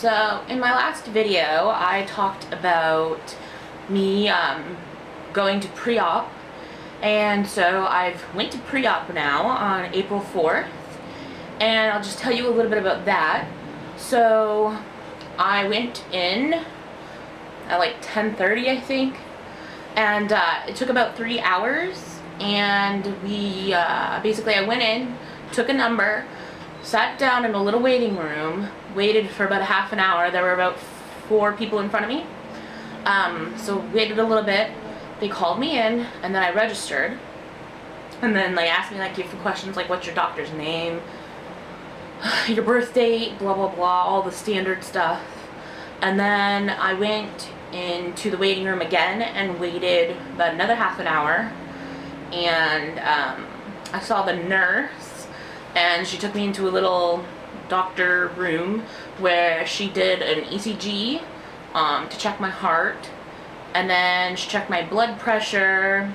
So in my last video, I talked about me going to pre-op, and so I've went to pre-op now on April 4th, and I'll just tell you a little bit about that. So I went in at like 10:30, I think, and it took about 3 hours, and we basically I went in, took a number, sat down in a little waiting room, waited for about a half an hour. There were about 4 people in front of me. So waited a little bit. They called me in, and then I registered. And then they asked me like a few questions like, what's your doctor's name, your birth date, blah blah blah, all the standard stuff. And then I went into the waiting room again and waited about another half an hour. And I saw the nurse, and she took me into a little doctor room where she did an ECG to check my heart, and then she checked my blood pressure,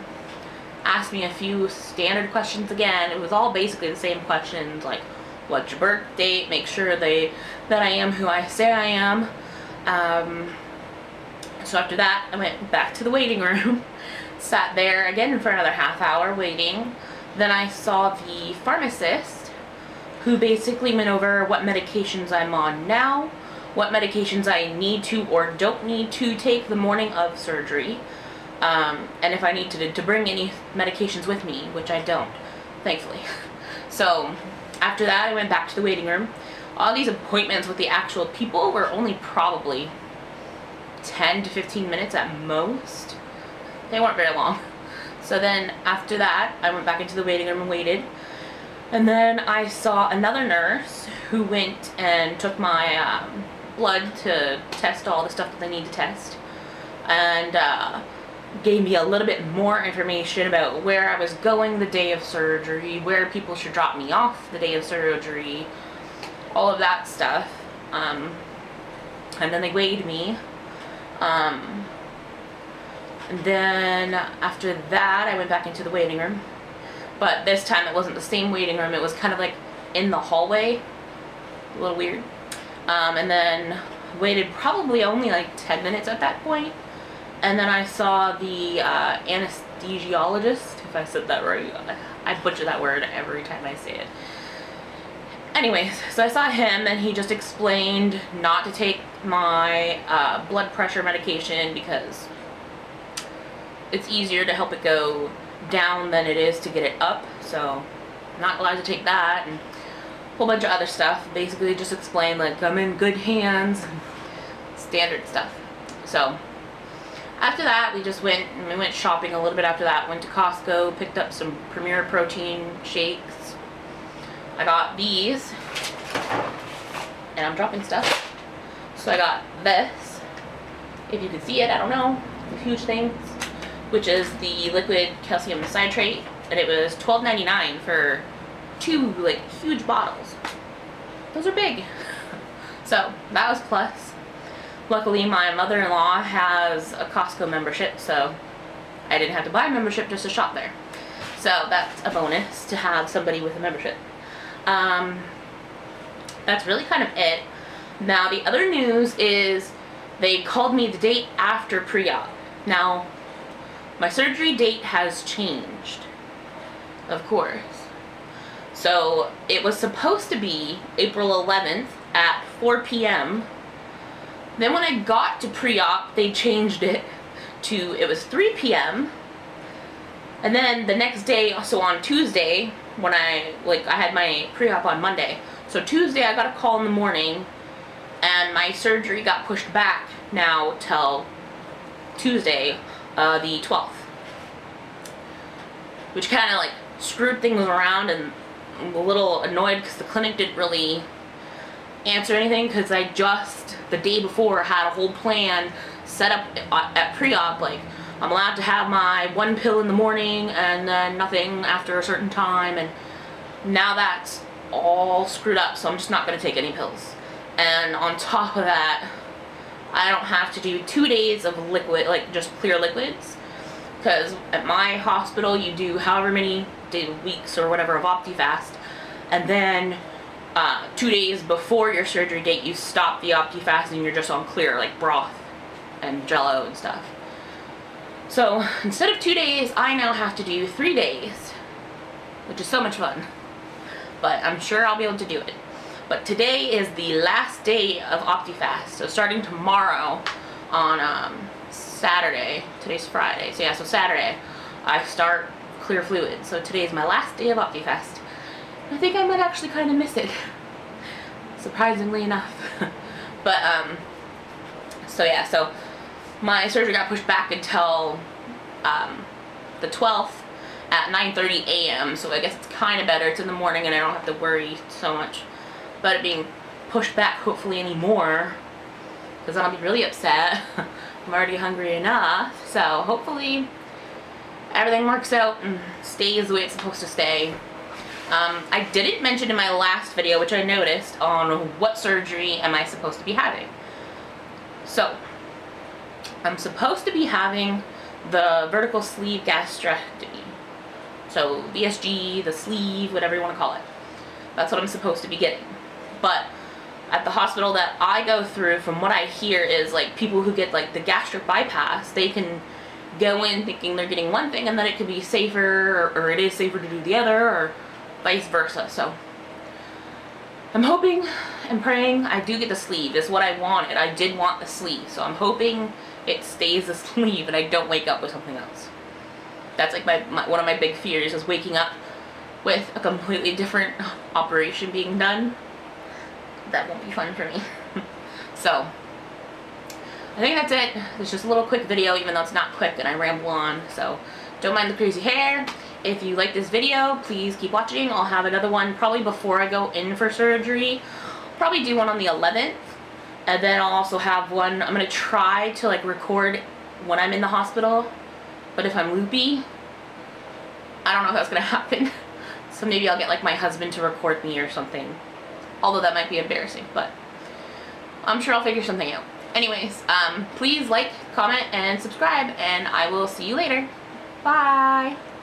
asked me a few standard questions again. It was all basically the same questions, like what's your birth date, make sure that I am who I say I am. So after that I went back to the waiting room, sat there again for another half hour waiting. Then I saw the pharmacist, who basically went over what medications I'm on now, what medications I need to or don't need to take the morning of surgery, and if I need to bring any medications with me, which I don't, thankfully. So after that I went back to the waiting room. All these appointments with the actual people were only probably 10 to 15 minutes at most. They weren't very long. So then after that I went back into the waiting room and waited. And then I saw another nurse who went and took my blood to test all the stuff that they need to test, and gave me a little bit more information about where I was going the day of surgery, where people should drop me off the day of surgery, all of that stuff. And then they weighed me. And then after that I went back into the waiting room. But this time it wasn't the same waiting room, it was kind of like in the hallway. A little weird. And then waited probably only like 10 minutes at that point. And then I saw the anesthesiologist, if I said that right. I butcher that word every time I say it. Anyways, so I saw him, and he just explained not to take my blood pressure medication because it's easier to help it go down than it is to get it up, so I'm not allowed to take that, and a whole bunch of other stuff. Basically just explained like I'm in good hands, standard stuff. So after that we went shopping a little bit. After that went to Costco, picked up some Premier protein shakes. I got these, and I'm dropping stuff. So I got this, if you can see it, I don't know, the huge things, which is the liquid calcium citrate, and it was $12.99 for 2 like huge bottles. Those are big. So that was plus. Luckily my mother-in-law has a Costco membership, so I didn't have to buy a membership just to shop there. So that's a bonus to have somebody with a membership. That's really kind of it. Now the other news is they called me the date after pre-op. Now my surgery date has changed, of course. So it was supposed to be April 11th at 4 p.m. Then when I got to pre-op, they changed it to, it was 3 p.m. And then the next day, so on Tuesday, when I had my pre-op on Monday. So Tuesday I got a call in the morning, and my surgery got pushed back now till Tuesday, the 12th. Which kind of like screwed things around, and I'm a little annoyed because the clinic didn't really answer anything, because I just the day before had a whole plan set up at pre-op, like I'm allowed to have my 1 pill in the morning and then nothing after a certain time, and now that's all screwed up, so I'm just not going to take any pills. And on top of that, I don't have to do 2 days of liquid, like just clear liquids, because at my hospital you do however many weeks or whatever of OptiFast, and then 2 days before your surgery date, you stop the OptiFast and you're just on clear, like broth and Jello and stuff. So instead of 2 days, I now have to do 3 days, which is so much fun. But I'm sure I'll be able to do it. But today is the last day of OptiFast. So starting tomorrow on Saturday, today's Friday, so yeah, so Saturday, I start clear fluid. So today is my last day of OptiFast. I think I might actually kind of miss it, surprisingly enough. But so yeah, so my surgery got pushed back until the 12th at 9:30 a.m. So I guess it's kind of better. It's in the morning and I don't have to worry so much about it being pushed back hopefully anymore, because then I'll be really upset. I'm already hungry enough. So hopefully everything works out and stays the way it's supposed to stay. I didn't mention in my last video, which I noticed, on what surgery am I supposed to be having. So, I'm supposed to be having the vertical sleeve gastrectomy. So, VSG, the sleeve, whatever you want to call it. That's what I'm supposed to be getting. But, at the hospital that I go through, from what I hear, is like people who get like the gastric bypass, they can go in thinking they're getting one thing and then it could be safer, or it is safer to do the other, or vice versa. So I'm hoping and praying I do get the sleeve. It's what I wanted. I did want the sleeve, so I'm hoping it stays the sleeve and I don't wake up with something else. That's like one of my big fears, is waking up with a completely different operation being done. That won't be fun for me. So I think that's it. It's just a little quick video, even though it's not quick and I ramble on. So don't mind the crazy hair. If you like this video, please keep watching. I'll have another one probably before I go in for surgery. Probably do one on the 11th. And then I'll also have one, I'm going to try to like record when I'm in the hospital. But if I'm loopy, I don't know if that's going to happen. So maybe I'll get like my husband to record me or something. Although that might be embarrassing, but I'm sure I'll figure something out. Anyways, please like, comment, and subscribe, and I will see you later. Bye!